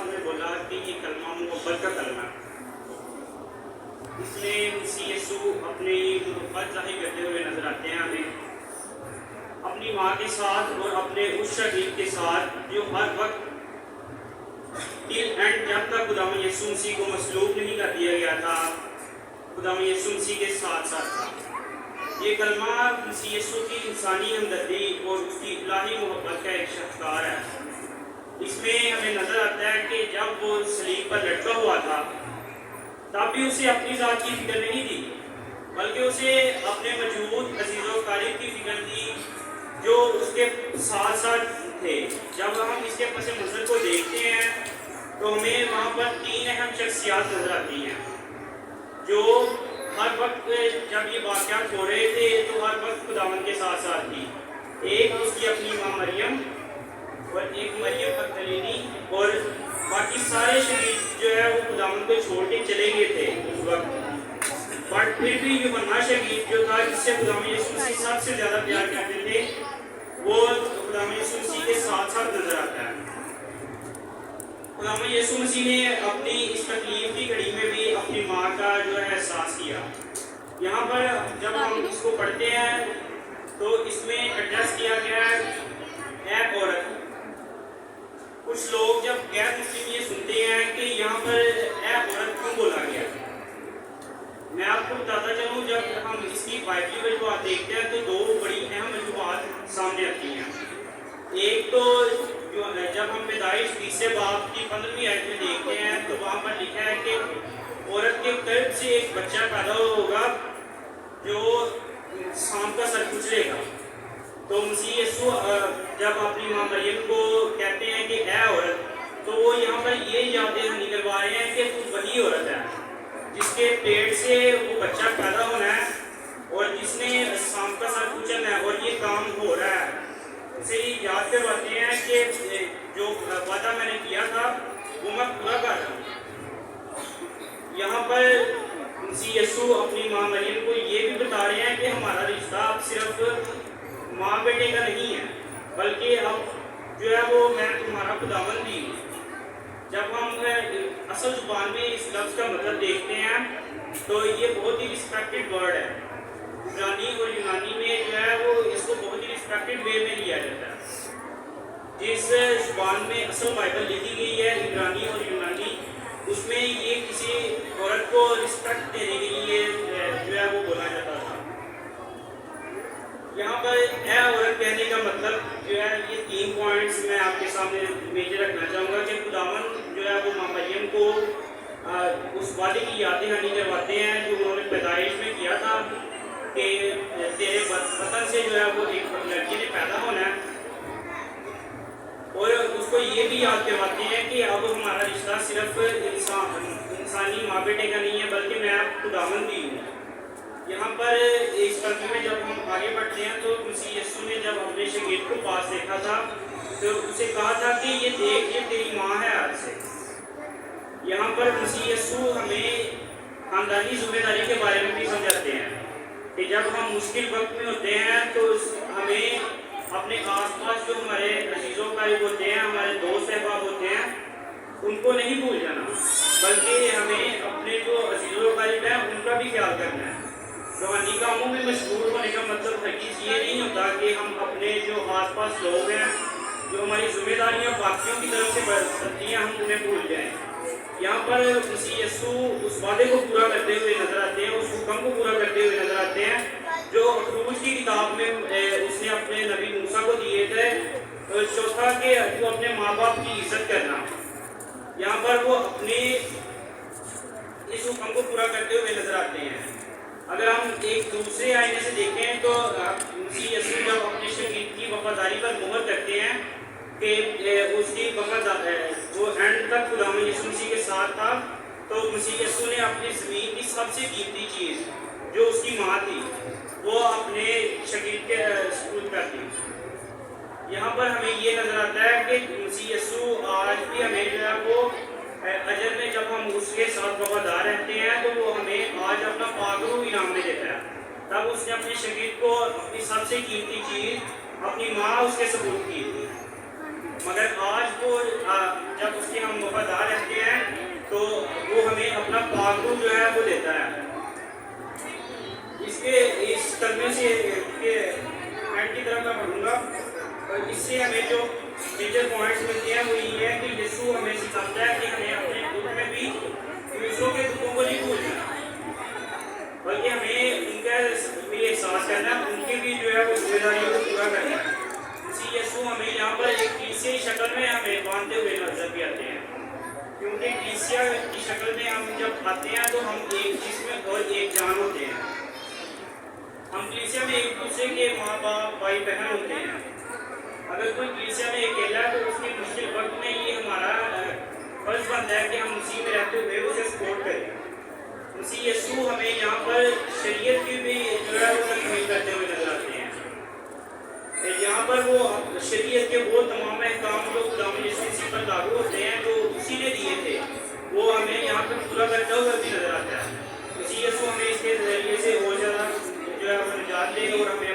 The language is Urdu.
صاحب نے بولا کہ یہ کلمہ محبت کا کلمہ ہے، اس میں مسیح یسوع اپنی محبت ظاہر کرتے ہوئے نظر آتے ہیں ہمیں اپنی ماں کے ساتھ اور اپنے اس شہید کے ساتھ جو ہر وقت ٹل اینڈ جب تک خداوند یسوع مسیح کو مصلوب نہیں کر دیا گیا تھا خداوند یسوع مسیح کے ساتھ ساتھ تھا۔ یہ کلمہ مسیح یسوع کی انسانی ہمدردی اور اس کی الہی محبت کا ایک شاہکار ہے۔ اس میں ہمیں نظر آتا ہے کہ جب وہ صلیب پر لٹکا ہوا تھا تب بھی اسے اپنی ذات کی فکر نہیں تھی، بلکہ اسے اپنے موجود عزیز و اقارب کی فکر تھی جو اس کے ساتھ ساتھ تھے۔ جب ہم اس کے پس منظر کو دیکھتے ہیں تو ہمیں وہاں پر 3 اہم شخصیات نظر آتی ہیں جو ہر وقت جب یہ واقعات ہو رہے تھے تو ہر وقت خداوند کے ساتھ ساتھ تھی۔ ایک اس کی اپنی ماں مریم اور ایک مریم مگدلینی، اور باقی سارے شہید جو ہے وہ خداوند کو چھوڑ کے چلے گئے تھے اس وقت، بٹ پھر بھی یوحنا شہید جو تھا جس سے خداوند یسوع مسیح سب سے زیادہ پیار کرتے تھے وہ خداوند یسوع مسیح کے ساتھ ساتھ نظر آتا ہے۔ خداوند یسوع مسیح نے اپنی اس تکلیف کی گھڑی میں بھی اپنی ماں کا جو ہے احساس کیا۔ یہاں پر جب ہم اس کو پڑھتے ہیں تو اس میں ایڈریس کیا گیا ہے اے عورت۔ کچھ لوگ جب غیر مسلم یہ سنتے ہیں کہ یہاں پر اے عورت کیوں بولا گیا، میں آپ کو بتاتا چلوں جب ہم اس کی بائبلی وجوہات دیکھتے ہیں تو 2 بڑی اہم وجوہات سامنے آتی ہیں۔ ایک تو جب ہم پیدائش 20 باب کی 15ویں آیت میں دیکھتے ہیں تو وہاں پر لکھا ہے کہ عورت کے قلب سے ایک بچہ پیدا ہوگا جو سانپ کا سر کچلے گا۔ تو مسیح یسوع جب اپنی ماں مریم کو کہتے ہیں کہ اے عورت، تو وہ یہاں پر یہ یاد دہانی کروا رہے ہیں کہ تو وہی عورت ہے جس کے پیٹ سے وہ بچہ پیدا ہونا ہے اور جس نے سانپ کا سر کچلنا ہے، اور یہ کام ہو رہا ہے۔ اسے یہ یاد کرواتے ہیں کہ جو وعدہ میں نے کیا تھا وہ میں پورا کر رہا ہوں۔ یہاں پر مسیح یسوع اپنی ماں مریم کو یہ بھی بتا رہے ہیں کہ ہمارا رشتہ اب صرف ماں بیٹے کا نہیں ہے، بلکہ اب جو ہے وہ میں تمہارا خداوند بھی ہوں۔ جب ہم اصل زبان میں اس لفظ کا مطلب دیکھتے ہیں تو یہ بہت ہی رسپیکٹڈ ورڈ ہے۔ عبرانی اور یونانی میں جو ہے وہ اس کو بہت ہی رسپیکٹڈ وے میں لیا جاتا ہے۔ جس زبان میں اصل بائبل لکھی گئی ہے عبرانی اور یونانی، اس میں یہ کسی عورت کو رسپیکٹ دینے کے لیے جو ہے وہ بولا جاتا تھا۔ یہاں پر اے عورت کہنے کا مطلب جو ہے یہ 3 پوائنٹس میں آپ کے سامنے میجر رکھنا چاہوں گا کہ خداوند جو ہے وہ ماں مریم کو اس وعدے کی یاد دہانی کرواتے ہیں جو انہوں نے پیدائش میں کیا تھا کہ تیرے وطن سے جو ہے وہ ایک لڑکی نے پیدا ہونا ہے، اور اس کو یہ بھی یاد کرواتے ہیں کہ اب ہمارا رشتہ صرف انسانی ماں بیٹے کا نہیں ہے بلکہ میں اب خداوند بھی ہوں۔ یہاں پر اس کلمے میں جب ہم آگے بڑھتے ہیں تو مسیح یسوع نے جب اپنے شاگرد کو پاس دیکھا تھا تو اسے کہا تھا کہ یہ دیکھ یہ تیری ماں ہے آج سے۔ یہاں پر مسیح یسوع ہمیں خاندانی ذمہ داری کے بارے میں بھی سمجھاتے ہیں کہ جب ہم مشکل وقت میں ہوتے ہیں تو ہمیں اپنے آس پاس جو ہمارے عزیز و قریب ہوتے ہیں، ہمارے دوست احباب ہوتے ہیں، ان کو نہیں بھول جانا، بلکہ ہمیں اپنے جو عزیز و قریب ہیں ان کا بھی خیال کرنا ہے۔ روحانی کاموں میں مشغول ہونے کا مطلب ہرگز یہ نہیں ہوتا کہ ہم اپنے جو آس پاس لوگ ہیں جو ہماری ذمہ داریاں باقیوں کی طرف سے بڑھتی ہیں ہم انہیں بھول جائیں۔ یہاں پر مسیح یسوع اس وعدے کو پورا کرتے ہوئے نظر آتے ہیں، اس حکم کو پورا کرتے ہوئے نظر آتے ہیں جو خروج کی کتاب میں اس نے اپنے نبی موسیٰ کو دیے تھے۔ چوتھا کہ وہ اپنے ماں باپ کی عزت کرنا، یہاں پر وہ اپنے اس حکم کو پورا کرتے ہوئے نظر آتے ہیں۔ اگر ہم ایک دوسرے آئینے سے دیکھیں تو مسیح یسوع جب اپنے شاگرد کی وفاداری پر مہر کرتے ہیں کہ اس کی وفاداری وہ اینڈ تک خداوند یسوع مسیح کے ساتھ تھا، تو مسیح یسوع نے اپنی زمین کی سب سے قیمتی چیز جو اس کی ماں تھی وہ اپنے شاگرد کے سپرد کر دی۔ یہاں پر ہمیں یہ نظر آتا ہے کہ مسیح یسوع آج بھی ہمیں جو ہے وہ اجر میں جب ہم اس کے ساتھ وفادار رہتے ہیں تو وہ ہمیں آج اپنا پاک روح انعام میں دیتا ہے۔ تب اس نے اپنے شاگرد کو اپنی سب سے قیمتی چیز اپنی ماں اس کے سپرد کی تھی۔ مگر آج وہ جب اس کے ہم وفادار رہتے ہیں تو وہ ہمیں اپنا پاک روح جو ہے وہ دیتا ہے. اس کلمے سے اینڈ کی طرف میں پڑھوں گا اور اس سے ہمیں جو میجر پوائنٹس ملتے ہیں وہ یہ ہے کہ یسوع ہمیں سکھاتا ہے کہ ہمیں اپنے دکھ میں بھی دوسروں کے دکھوں کو نہیں بھولنا بلکہ ہمیں ان کا بھی احساس کرنا ہے, ان کی بھی جو ہے وہ ذمہ داریوں کو پورا کرنا ہے. اسی یسوع ہمیں یہاں پر ایک کلیسیا شکل میں ہمیں باندھتے ہوئے نظر بھی آتے ہیں, کیونکہ کلیسیا کی شکل میں ہم جب آتے ہیں تو ہم ایک جسم اور ایک جان ہوتے ہیں. ہم کلیسیا میں ایک دوسرے کے ماں باپ بھائی بہن ہوتے ہیں. اگر کوئی کلیسیا میں اکیلا ہے تو اس کے مشکل وقت میں یہ ہمارا فرض بنتا ہے کہ ہم مسیح میں رہتے ہوئے اسے سپورٹ کریں. مسیح یسوع ہمیں یہاں پر شریعت کی بھی جو ہے وہ تکمیل کرتے ہوئے نظر آتے ہیں. یہاں پر وہ شریعت کے وہ تمام احکام جو خدا یسوع مسیح پر لاگو ہوتے ہیں جو اسی نے دیے تھے وہ ہمیں یہاں پر پورا کرتا ہوا بھی نظر آتا ہے. مسیح یسوع ہمیں اس کے ذریعے سے بہت زیادہ جو ہے وہ نجات دے اور ہمیں